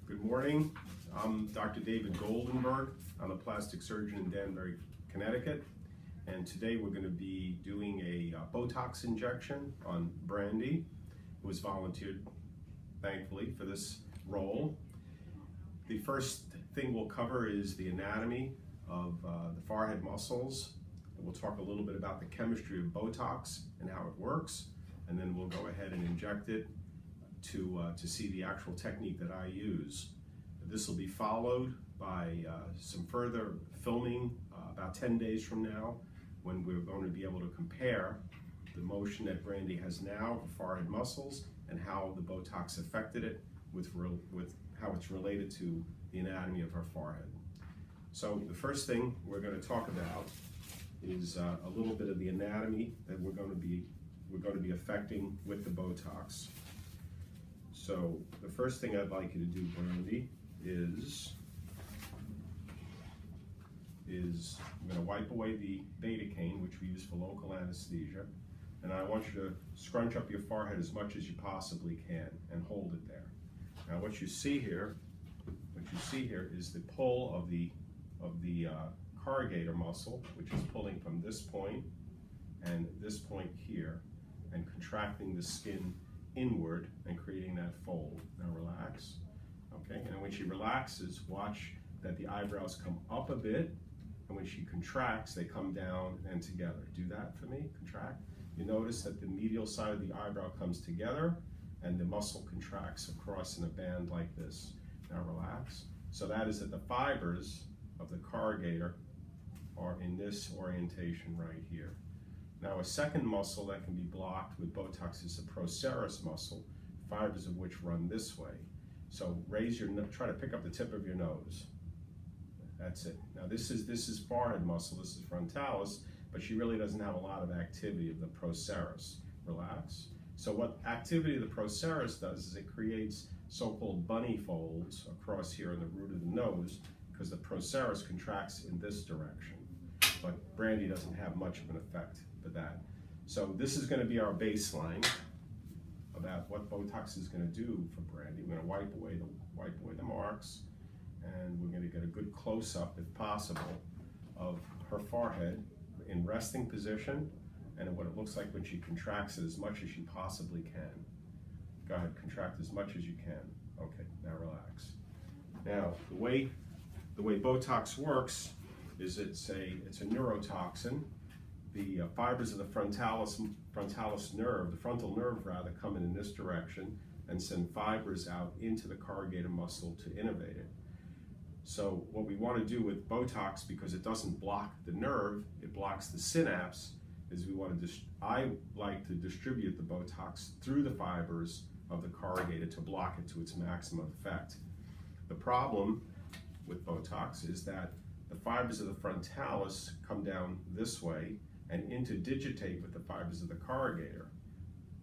Good morning. I'm Dr. David Goldenberg. I'm a plastic surgeon in Danbury, Connecticut. And today we're going to be doing a Botox injection on Brandy, who was volunteered, thankfully, for this role. The first thing we'll cover is the anatomy of the forehead muscles. And we'll talk a little bit about the chemistry of Botox and how it works. And then we'll go ahead and inject it to see the actual technique that I use. This will be followed by some further filming about 10 days from now, when we're going to be able to compare the motion that Brandy has now of forehead muscles and how the Botox affected it with how it's related to the anatomy of her forehead. So the first thing we're going to talk about is a little bit of the anatomy that we're going to be affecting with the Botox. So the first thing I'd like you to do, Brandy, is I'm going to wipe away the Betacane, which we use for local anesthesia, and I want you to scrunch up your forehead as much as you possibly can and hold it there. Now what you see here is the pull of the corrugator muscle, which is pulling from this point and this point here and contracting the skin inward and creating that fold. Now relax. Okay, and when she relaxes, watch that the eyebrows come up a bit, and when she contracts, they come down and together. Do that for me, contract. You notice that the medial side of the eyebrow comes together and the muscle contracts across in a band like this. Now relax. So that is that the fibers of the corrugator are in this orientation right here. Now a second muscle that can be blocked with Botox is the procerus muscle, fibers of which run this way. So try to pick up the tip of your nose. That's it. Now this is forehead muscle, this is frontalis, but she really doesn't have a lot of activity of the procerus. Relax. So what activity of the procerus does is it creates so-called bunny folds across here in the root of the nose, because the procerus contracts in this direction. But Brandy doesn't have much of an effect for that. So this is going to be our baseline about what Botox is going to do for Brandy. We're going to wipe away the marks, and we're going to get a good close-up, if possible, of her forehead in resting position and what it looks like when she contracts it as much as she possibly can. Go ahead, contract as much as you can. Okay, now relax. Now, the way Botox works is it's a neurotoxin. The fibers of the frontalis nerve, the frontal nerve rather, come in this direction and send fibers out into the corrugator muscle to innervate it. So what we want to do with Botox, because it doesn't block the nerve, it blocks the synapse, is I like to distribute the Botox through the fibers of the corrugator to block it to its maximum effect. The problem with Botox is that the fibers of the frontalis come down this way and interdigitate with the fibers of the corrugator.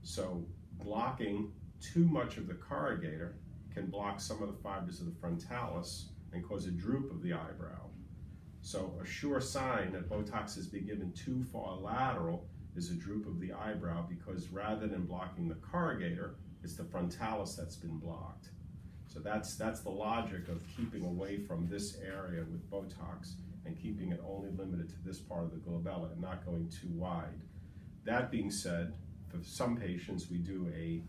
So blocking too much of the corrugator can block some of the fibers of the frontalis and cause a droop of the eyebrow. So a sure sign that Botox has been given too far lateral is a droop of the eyebrow, because rather than blocking the corrugator, it's the frontalis that's been blocked. So that's the logic of keeping away from this area with Botox and keeping it only limited to this part of the glabella and not going too wide. That being said, for some patients we do a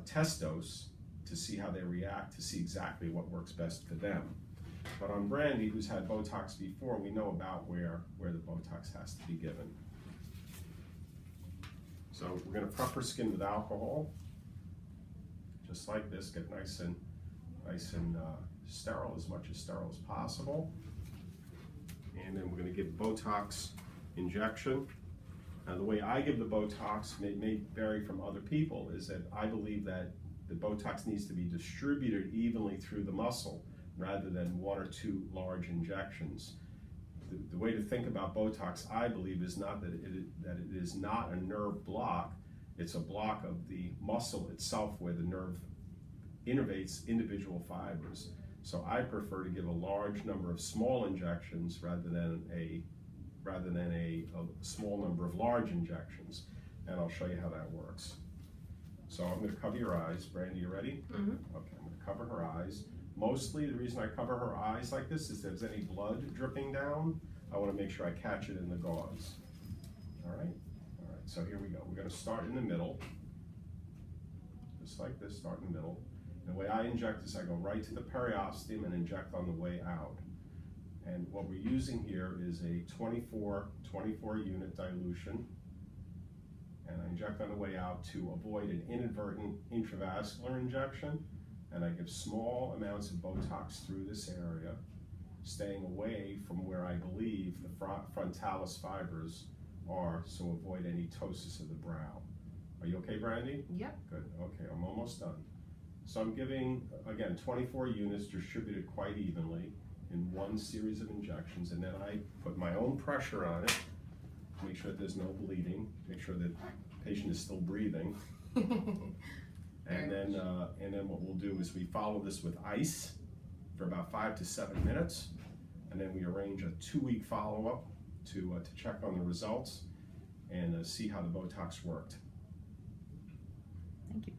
test dose to see how they react, to see exactly what works best for them. But on Brandy, who's had Botox before, we know about where the Botox has to be given. So we're going to prep her skin with alcohol, just like this, get nice and sterile, as much as sterile as possible. And then we're going to give Botox injection. Now the way I give the Botox may vary from other people, is that I believe that the Botox needs to be distributed evenly through the muscle rather than one or two large injections. The way to think about Botox, I believe, is not that it is not a nerve block. It's a block of the muscle itself where the nerve innervates individual fibers. So I prefer to give a large number of small injections rather than a small number of large injections. And I'll show you how that works. So I'm going to cover your eyes. Brandy, you ready? Mm-hmm. Okay, I'm going to cover her eyes. Mostly the reason I cover her eyes like this is if there's any blood dripping down, I want to make sure I catch it in the gauze. All right, so here we go. We're going to start in the middle, just like this, start in the middle. The way I inject is I go right to the periosteum and inject on the way out. And what we're using here is a 24 unit dilution. And I inject on the way out to avoid an inadvertent intravascular injection. And I give small amounts of Botox through this area, staying away from where I believe the frontalis fibers are, so avoid any ptosis of the brow. Are you okay, Brandy? Yep. Good, okay, I'm almost done. So I'm giving, again, 24 units distributed quite evenly in one series of injections, and then I put my own pressure on it, make sure that there's no bleeding, make sure that the patient is still breathing. And then what we'll do is we follow this with ice for about 5 to 7 minutes, and then we arrange a 2-week follow-up to check on the results and see how the Botox worked. Thank you.